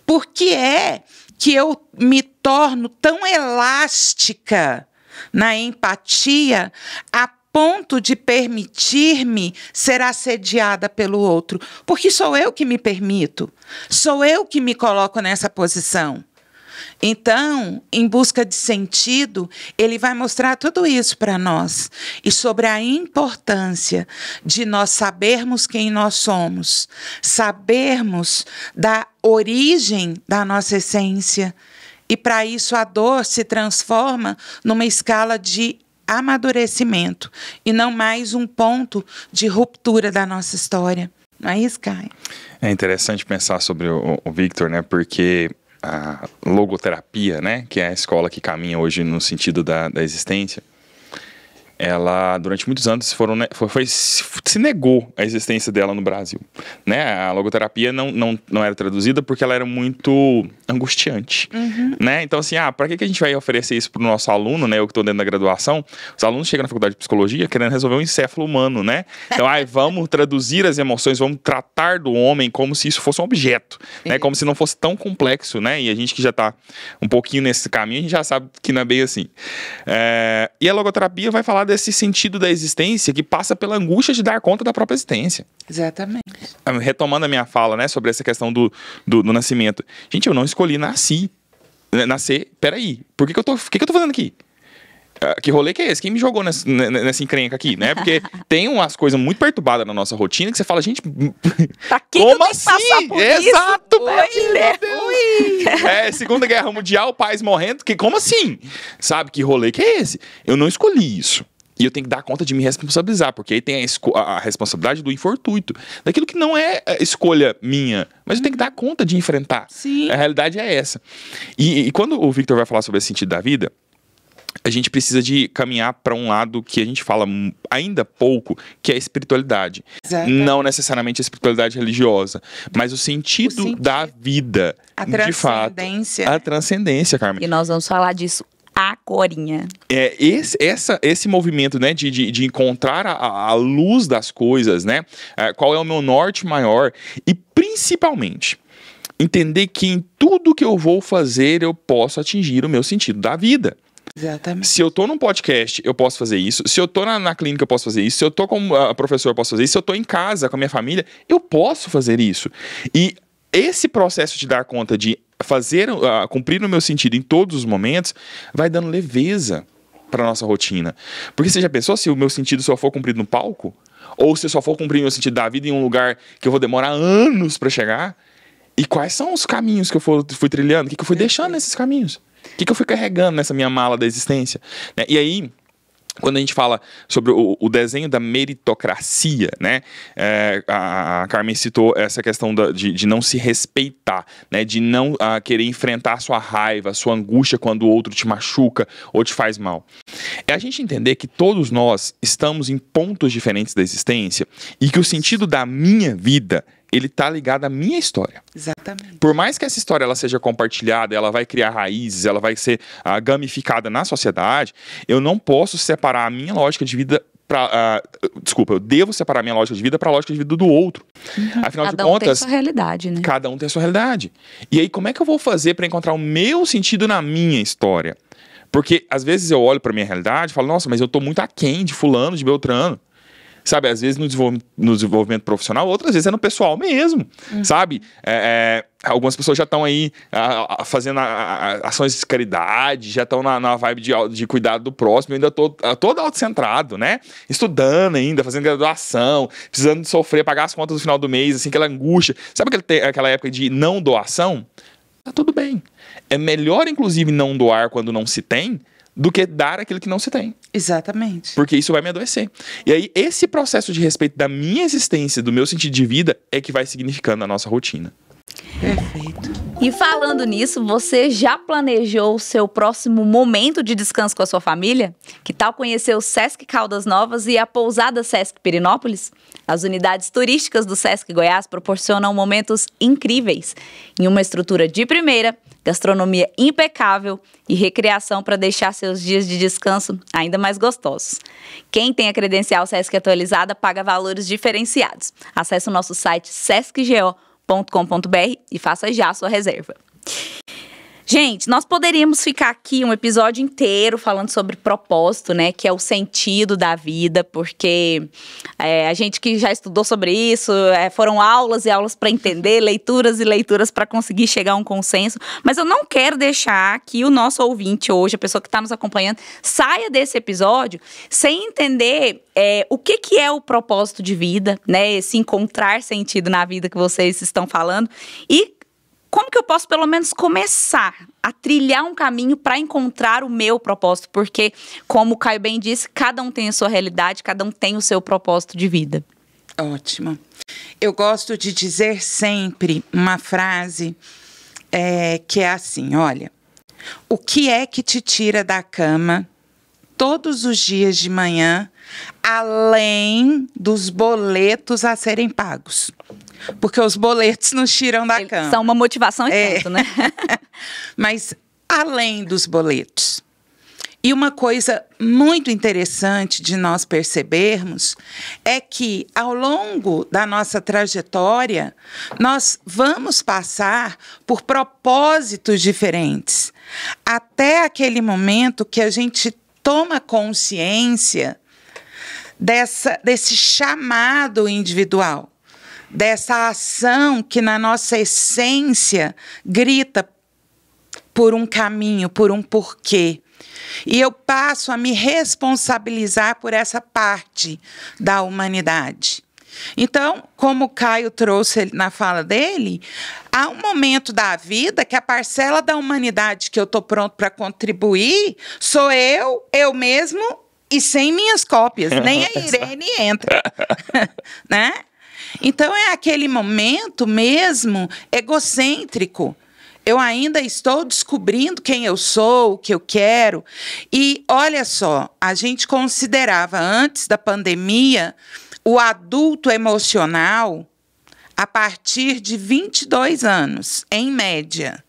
S4: Por que é que eu me torno tão elástica na empatia a ponto de permitir-me ser assediada pelo outro? Porque sou eu que me permito, sou eu que me coloco nessa posição. Então, em busca de sentido, ele vai mostrar tudo isso para nós. E sobre a importância de nós sabermos quem nós somos, sabermos da origem da nossa essência. E, para isso, a dor se transforma numa escala de amadurecimento e não mais um ponto de ruptura da nossa história. Não é isso, Caio?
S3: É interessante pensar sobre o Victor, né? Porque a logoterapia, né? Que é a escola que caminha hoje no sentido da existência, ela, durante muitos anos, se negou a existência dela no Brasil, né? A logoterapia não era traduzida porque ela era muito angustiante, né? Então, assim, para que a gente vai oferecer isso para o nosso aluno, né? Eu que estou dentro da graduação, os alunos chegam na faculdade de psicologia querendo resolver um encéfalo humano, né? Então, vamos traduzir as emoções, vamos tratar do homem como se isso fosse um objeto, né? Como se não fosse tão complexo, né? E a gente que já está um pouquinho nesse caminho, a gente já sabe que não é bem assim. E a logoterapia vai falar desse sentido da existência que passa pela angústia de dar conta da própria existência.
S4: Exatamente.
S3: Retomando a minha fala, né, sobre essa questão do nascimento. Gente, eu não escolhi nascer. Peraí, o que eu tô fazendo aqui? Que rolê que é esse? Quem me jogou nessa encrenca aqui, né? Porque tem umas coisas muito perturbadas na nossa rotina que você fala, gente, como assim? Exato! Segunda Guerra Mundial, pais morrendo, como assim? Sabe, que rolê que é esse? Eu não escolhi isso. E eu tenho que dar conta de me responsabilizar, porque aí tem a responsabilidade do infortuito, daquilo que não é escolha minha, mas eu tenho que dar conta de enfrentar.
S4: Sim.
S3: A realidade é essa. E quando o Victor vai falar sobre esse sentido da vida, a gente precisa de caminhar para um lado que a gente fala ainda pouco, que é a espiritualidade.
S4: Exatamente.
S3: Não necessariamente a espiritualidade religiosa, mas o sentido da vida.
S4: A
S3: de fato,
S4: transcendência.
S3: a transcendência, Carmen.
S2: E nós vamos falar disso agorinha.
S3: Esse movimento, né, de encontrar a luz das coisas, né? Qual é o meu norte maior e, principalmente, entender que em tudo que eu vou fazer eu posso atingir o meu sentido da vida.
S4: Exatamente.
S3: Se eu tô num podcast, eu posso fazer isso. Se eu tô na clínica, eu posso fazer isso. Se eu tô como professor, eu posso fazer isso. Se eu tô em casa com a minha família, eu posso fazer isso. E esse processo de dar conta de cumprir o meu sentido em todos os momentos vai dando leveza para nossa rotina. Porque você já pensou se o meu sentido só for cumprido no palco? Ou se eu só for cumprir o meu sentido da vida em um lugar que eu vou demorar anos para chegar? E quais são os caminhos que eu fui trilhando? O que eu fui deixando nesses caminhos? O que eu fui carregando nessa minha mala da existência? Né? E aí, quando a gente fala sobre o desenho da meritocracia, né? A Carmen citou essa questão de não se respeitar, né? De não querer enfrentar a sua raiva, a sua angústia quando o outro te machuca ou te faz mal. É a gente entender que todos nós estamos em pontos diferentes da existência e que o sentido da minha vida, ele tá ligado à minha história.
S4: Exatamente.
S3: Por mais que essa história ela seja compartilhada, ela vai criar raízes, ela vai ser gamificada na sociedade, eu não posso separar a minha lógica de vida eu devo separar a minha lógica de vida para a lógica de vida do outro. Afinal de contas,
S2: Cada um tem a sua realidade, né?
S3: Cada um tem a sua realidade. E aí, como é que eu vou fazer para encontrar o meu sentido na minha história? Porque, às vezes, eu olho para minha realidade e falo, nossa, mas eu tô muito aquém de fulano, de Beltrano. Sabe, às vezes no desenvolvimento profissional, outras vezes é no pessoal mesmo, sabe? Algumas pessoas já estão aí fazendo ações de caridade, já estão na vibe de cuidado do próximo, eu ainda tô todo autocentrado, né? Estudando ainda, fazendo graduação, precisando de sofrer, pagar as contas no final do mês, assim, aquela angústia. Sabe aquela época de não doação? Tá tudo bem. É melhor, inclusive, não doar quando não se tem, do que dar aquilo que não se tem.
S4: Exatamente.
S3: Porque isso vai me adoecer. E aí, esse processo de respeito da minha existência, do meu sentido de vida, é que vai significando a nossa rotina.
S4: Perfeito.
S2: E falando nisso, você já planejou o seu próximo momento de descanso com a sua família? Que tal conhecer o Sesc Caldas Novas e a pousada Sesc Pirenópolis? As unidades turísticas do Sesc Goiás proporcionam momentos incríveis, em uma estrutura de primeira, gastronomia impecável e recreação para deixar seus dias de descanso ainda mais gostosos. Quem tem a credencial Sesc atualizada paga valores diferenciados. Acesse o nosso site sescgo.com.br e faça já a sua reserva. Gente, nós poderíamos ficar aqui um episódio inteiro falando sobre propósito, né? Que é o sentido da vida, porque a gente que já estudou sobre isso, foram aulas e aulas para entender, leituras e leituras para conseguir chegar a um consenso. Mas eu não quero deixar que o nosso ouvinte hoje, a pessoa que está nos acompanhando, saia desse episódio sem entender o que é o propósito de vida, né? Esse encontrar sentido na vida que vocês estão falando. E como que eu posso, pelo menos, começar a trilhar um caminho para encontrar o meu propósito? Porque, como o Caio bem disse, cada um tem a sua realidade, cada um tem o seu propósito de vida.
S4: Ótimo. Eu gosto de dizer sempre uma frase que é assim, olha, o que é que te tira da cama todos os dias de manhã, além dos boletos a serem pagos? Porque os boletos nos tiram da cama.
S2: São uma motivação e tanto, né?
S4: Mas além dos boletos. E uma coisa muito interessante de nós percebermos é que, ao longo da nossa trajetória, nós vamos passar por propósitos diferentes. Até aquele momento que a gente toma consciência desse chamado individual, dessa ação que na nossa essência grita por um caminho, por um porquê. E eu passo a me responsabilizar por essa parte da humanidade. Então, como o Caio trouxe na fala dele, há um momento da vida que a parcela da humanidade que eu estou pronto para contribuir sou eu mesmo e sem minhas cópias. Nem a Irene entra, né? Então, é aquele momento mesmo egocêntrico. Eu ainda estou descobrindo quem eu sou, o que eu quero. E olha só, a gente considerava antes da pandemia o adulto emocional a partir de 22 anos, em média.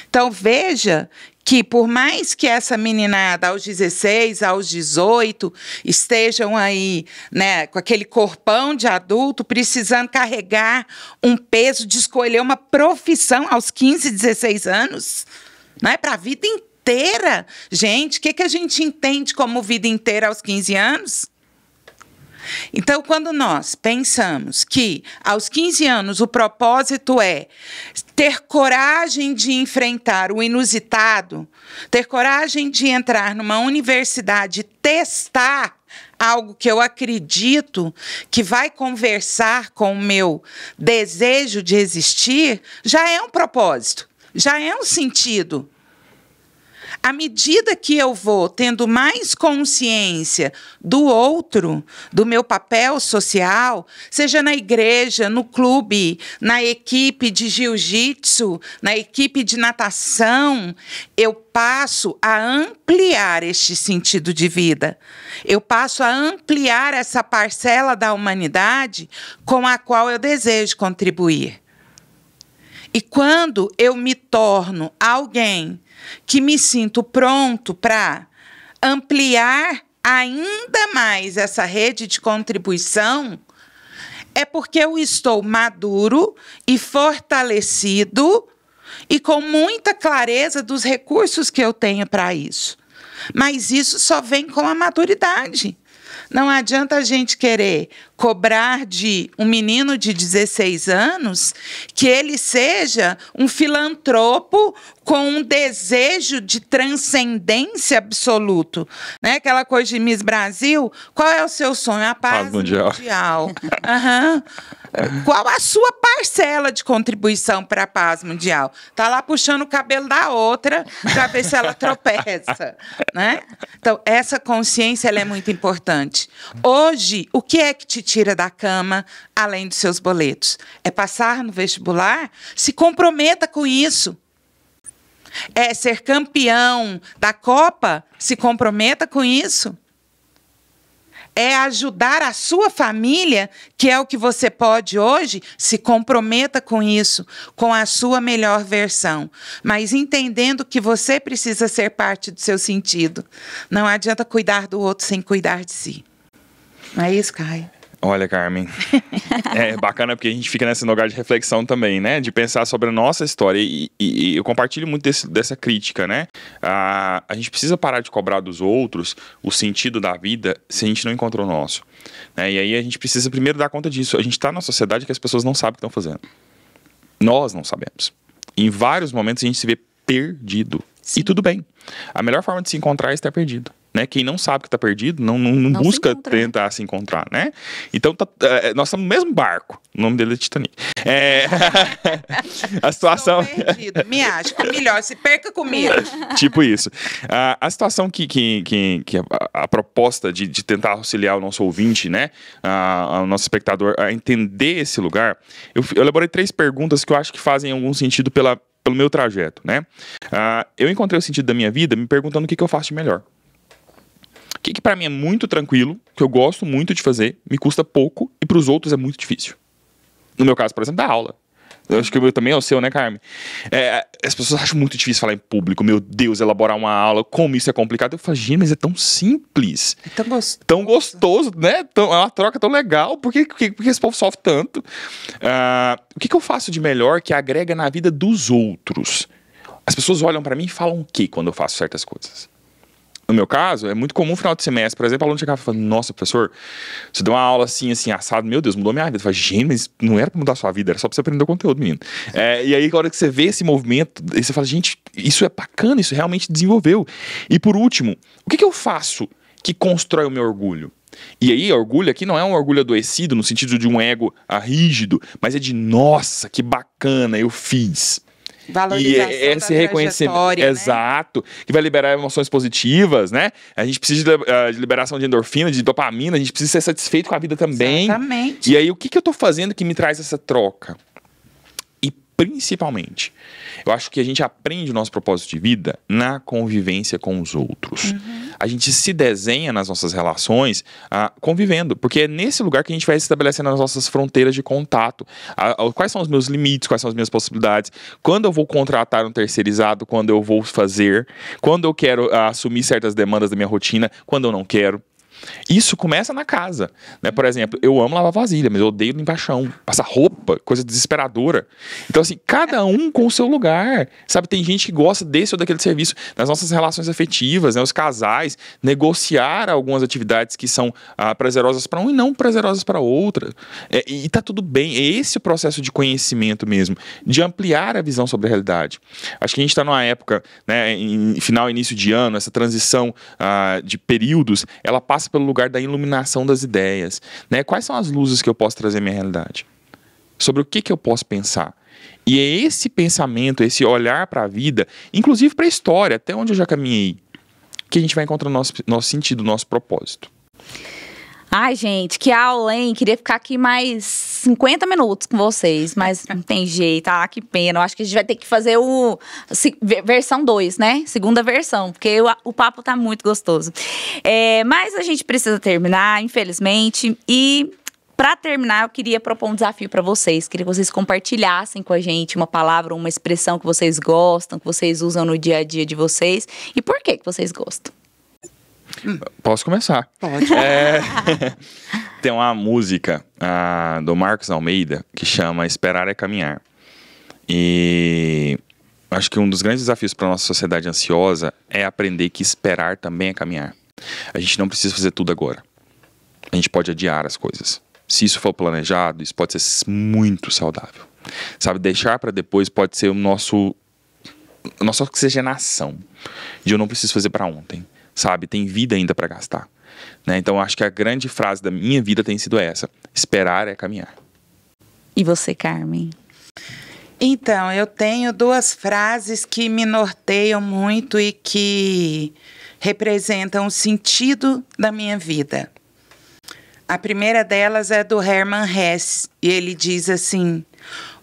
S4: Então, veja que por mais que essa meninada aos 16, aos 18, estejam aí, né, com aquele corpão de adulto, precisando carregar um peso de escolher uma profissão aos 15, 16 anos, né, para a vida inteira. Gente, o que a gente entende como vida inteira aos 15 anos? Então, quando nós pensamos que aos 15 anos o propósito é ter coragem de enfrentar o inusitado, ter coragem de entrar numa universidade, testar algo que eu acredito que vai conversar com o meu desejo de existir, já é um propósito, já é um sentido. À medida que eu vou tendo mais consciência do outro, do meu papel social, seja na igreja, no clube, na equipe de jiu-jitsu, na equipe de natação, eu passo a ampliar este sentido de vida. Eu passo a ampliar essa parcela da humanidade com a qual eu desejo contribuir. E quando eu me torno alguém que me sinto pronto para ampliar ainda mais essa rede de contribuição, é porque eu estou maduro e fortalecido e com muita clareza dos recursos que eu tenho para isso. Mas isso só vem com a maturidade. Não adianta a gente querer cobrar de um menino de 16 anos que ele seja um filantropo com um desejo de transcendência absoluto. Né? Aquela coisa de Miss Brasil, qual é o seu sonho? A paz mundial. Uhum. Qual a sua parcela de contribuição para a paz mundial? Está lá puxando o cabelo da outra para ver se ela tropeça. Né? Então, essa consciência ela é muito importante. Hoje, o que é que te tira da cama, além dos seus boletos? É passar no vestibular? Se comprometa com isso. É ser campeão da Copa? Se comprometa com isso. É ajudar a sua família, que é o que você pode hoje, se comprometa com isso, com a sua melhor versão. Mas entendendo que você precisa ser parte do seu sentido. Não adianta cuidar do outro sem cuidar de si. Não é isso, Caio?
S3: Olha, Carmen, é bacana porque a gente fica nesse lugar de reflexão também, né? De pensar sobre a nossa história e eu compartilho muito dessa crítica, né? A gente precisa parar de cobrar dos outros o sentido da vida se a gente não encontrou o nosso. Né? E aí a gente precisa primeiro dar conta disso. A gente está numa sociedade que as pessoas não sabem o que estão fazendo. Nós não sabemos. Em vários momentos a gente se vê perdido. Sim. E tudo bem. A melhor forma de se encontrar é estar perdido. Né? Quem não sabe que está perdido, não busca tentar se encontrar, né? Então, nós estamos no mesmo barco. O nome dele é Titanic. A situação...
S4: Estou perdido, me acho. É melhor, se perca comigo.
S3: Tipo isso. A situação que a proposta de tentar auxiliar o nosso ouvinte, né? O nosso espectador a entender esse lugar, eu elaborei 3 perguntas que eu acho que fazem algum sentido pelo meu trajeto, né? Eu encontrei o sentido da minha vida me perguntando o que eu faço de melhor. O que para mim é muito tranquilo, que eu gosto muito de fazer, me custa pouco e para os outros é muito difícil. No meu caso, por exemplo, da aula. Eu acho que também é o seu, né, Carmen? As pessoas acham muito difícil falar em público. Meu Deus, elaborar uma aula, como isso é complicado. Eu falo, gente, mas é tão simples.
S4: É tão gostoso.
S3: Tão gostoso, né? É uma troca tão legal. Por que esse povo sofre tanto? O que eu faço de melhor que agrega na vida dos outros? As pessoas olham para mim e falam o quê quando eu faço certas coisas? No meu caso, é muito comum no final de semestre, por exemplo, o aluno chegava e falava, nossa, professor, você deu uma aula assim, assado, meu Deus, mudou minha vida. Eu falei, gente, mas não era pra mudar a sua vida, era só pra você aprender o conteúdo, menino. E aí, na hora que você vê esse movimento, aí você fala, gente, isso é bacana, isso realmente desenvolveu. E por último, o que eu faço que constrói o meu orgulho? E aí, orgulho aqui não é um orgulho adoecido, no sentido de um ego rígido, mas é de, nossa, que bacana, eu fiz.
S4: Valorização
S3: e esse reconhecimento, né? Exato, que vai liberar emoções positivas, né? A gente precisa de liberação de endorfina, de dopamina, a gente precisa ser satisfeito com a vida também.
S4: Exatamente.
S3: E aí, o que eu tô fazendo que me traz essa troca? E principalmente, eu acho que a gente aprende o nosso propósito de vida na convivência com os outros. A gente se desenha nas nossas relações convivendo, porque é nesse lugar que a gente vai estabelecendo as nossas fronteiras de contato. Quais são os meus limites, quais são as minhas possibilidades, quando eu vou contratar um terceirizado, quando eu vou fazer, quando eu quero assumir certas demandas da minha rotina, quando eu não quero. Isso começa na casa, né? Por exemplo, eu amo lavar vasilha, mas eu odeio limpar chão, passar roupa, coisa desesperadora. Então, assim, cada um com o seu lugar, sabe? Tem gente que gosta desse ou daquele serviço. Nas nossas relações afetivas, né? Os casais, negociar algumas atividades que são prazerosas para um e não prazerosas para outra. E tá tudo bem. É esse o processo de conhecimento mesmo, de ampliar a visão sobre a realidade. Acho que a gente está numa época, né, em final e início de ano, essa transição de períodos, ela passa pelo lugar da iluminação das ideias, né? Quais são as luzes que eu posso trazer à minha realidade? Sobre o que eu posso pensar? E é esse pensamento, esse olhar para a vida, inclusive para a história, até onde eu já caminhei, que a gente vai encontrar nosso sentido, nosso propósito.
S2: Ai, gente, que aula, hein? Queria ficar aqui mais 50 minutos com vocês, mas não tem jeito. Que pena. Eu acho que a gente vai ter que fazer versão 2, né? Segunda versão, porque o papo tá muito gostoso. Mas a gente precisa terminar, infelizmente. E para terminar, eu queria propor um desafio para vocês. Queria que vocês compartilhassem com a gente uma palavra, uma expressão que vocês gostam, que vocês usam no dia a dia de vocês. E por que vocês gostam?
S3: Posso começar?
S4: Pode.
S3: Tem uma música do Marcos Almeida que chama Esperar é Caminhar. E acho que um dos grandes desafios para a nossa sociedade ansiosa é aprender que esperar também é caminhar. A gente não precisa fazer tudo agora. A gente pode adiar as coisas. Se isso for planejado, isso pode ser muito saudável. Sabe, deixar para depois pode ser a nossa oxigenação. De eu não preciso fazer para ontem. Sabe, tem vida ainda para gastar, né? Então acho que a grande frase da minha vida tem sido essa: esperar é caminhar.
S2: E você, Carmen?
S4: Então, eu tenho 2 frases que me norteiam muito e que representam o sentido da minha vida. A primeira delas é do Hermann Hesse, e ele diz assim: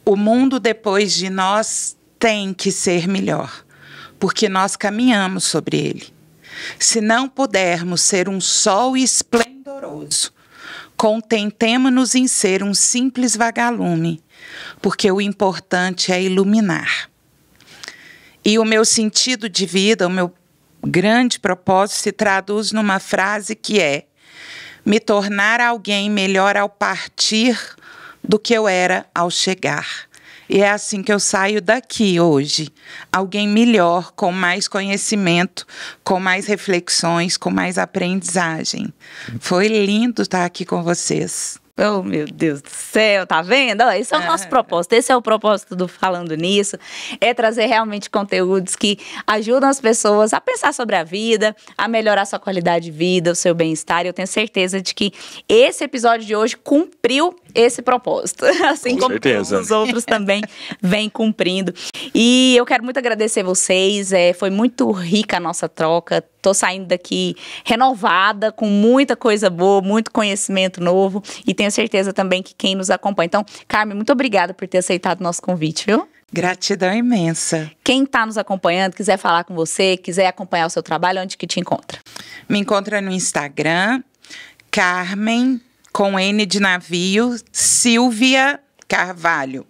S4: o mundo depois de nós tem que ser melhor, porque nós caminhamos sobre ele. Se não pudermos ser um sol esplendoroso, contentemo-nos em ser um simples vagalume, porque o importante é iluminar. E o meu sentido de vida, o meu grande propósito se traduz numa frase que é: me tornar alguém melhor ao partir do que eu era ao chegar. E é assim que eu saio daqui hoje. Alguém melhor, com mais conhecimento, com mais reflexões, com mais aprendizagem. Foi lindo estar aqui com vocês.
S2: Oh, meu Deus do céu, tá vendo? Esse é o nosso propósito, esse é o propósito do Falando Nisso, é trazer realmente conteúdos que ajudam as pessoas a pensar sobre a vida, a melhorar sua qualidade de vida, o seu bem-estar. Eu tenho certeza de que esse episódio de hoje cumpriu esse propósito, assim como todos os outros também vêm cumprindo. E eu quero muito agradecer vocês, foi muito rica a nossa troca. Tô saindo daqui renovada, com muita coisa boa, muito conhecimento novo, e tenho certeza também que quem nos acompanha. Então, Carmen, muito obrigada por ter aceitado o nosso convite, viu?
S4: Gratidão imensa.
S2: Quem está nos acompanhando, quiser falar com você, quiser acompanhar o seu trabalho, onde que te encontra?
S4: Me encontra no Instagram, Carmen, com N de navio, Silvia Carvalho.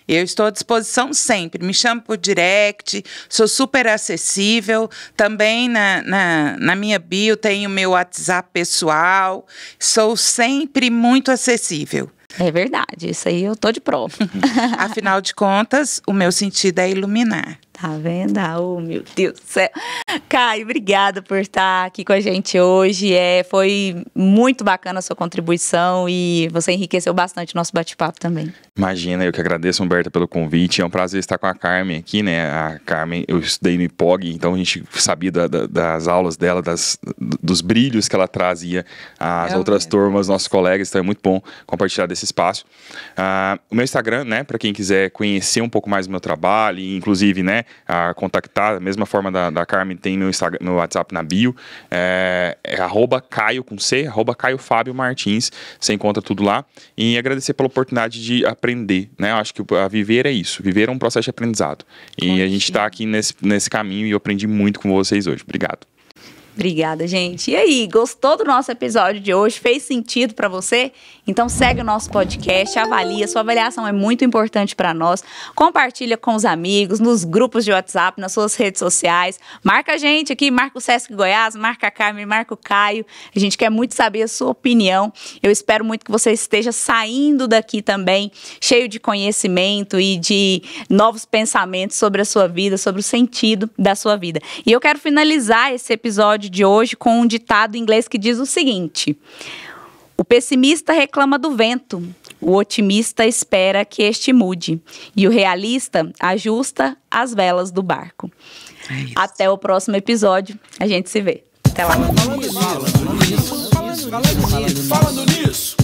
S4: Eu estou à disposição sempre, me chamo por direct, sou super acessível. Também na minha bio tem o meu WhatsApp pessoal, sou sempre muito acessível.
S2: É verdade, isso aí eu tô de prova.
S4: Afinal de contas, o meu sentido é iluminar.
S2: Tá vendo? Oh, meu Deus do céu. Caio, obrigada por estar aqui com a gente hoje. Foi muito bacana a sua contribuição e você enriqueceu bastante o nosso bate-papo também.
S3: Imagina, eu que agradeço, Humberta, pelo convite. É um prazer estar com a Carmen aqui, né? A Carmen, eu estudei no IPOG, então a gente sabia das aulas dela, dos brilhos que ela trazia às outras turmas, nossos colegas, então é muito bom compartilhar desse espaço. O meu Instagram, né, para quem quiser conhecer um pouco mais do meu trabalho, e inclusive, né, a contactar, da mesma forma da Carmen, tem no WhatsApp na bio, é @Caio com C, @Caio Fábio Martins, você encontra tudo lá, e agradecer pela oportunidade de aprender, né? Eu acho que a viver é isso, viver é um processo de aprendizado, e a gente está aqui nesse caminho e eu aprendi muito com vocês hoje. Obrigado.
S2: Obrigada, gente. E aí, gostou do nosso episódio de hoje? Fez sentido para você? Então segue o nosso podcast, avalia. Sua avaliação é muito importante para nós. Compartilha com os amigos, nos grupos de WhatsApp, nas suas redes sociais. Marca a gente aqui, marca o Sesc Goiás, marca a Carmen, marca o Caio. A gente quer muito saber a sua opinião. Eu espero muito que você esteja saindo daqui também, cheio de conhecimento e de novos pensamentos sobre a sua vida, sobre o sentido da sua vida. E eu quero finalizar esse episódio de hoje com um ditado em inglês que diz o seguinte: o pessimista reclama do vento, o otimista espera que este mude e o realista ajusta as velas do barco. Até o próximo episódio, a gente se vê. Até lá.
S1: Falando nisso.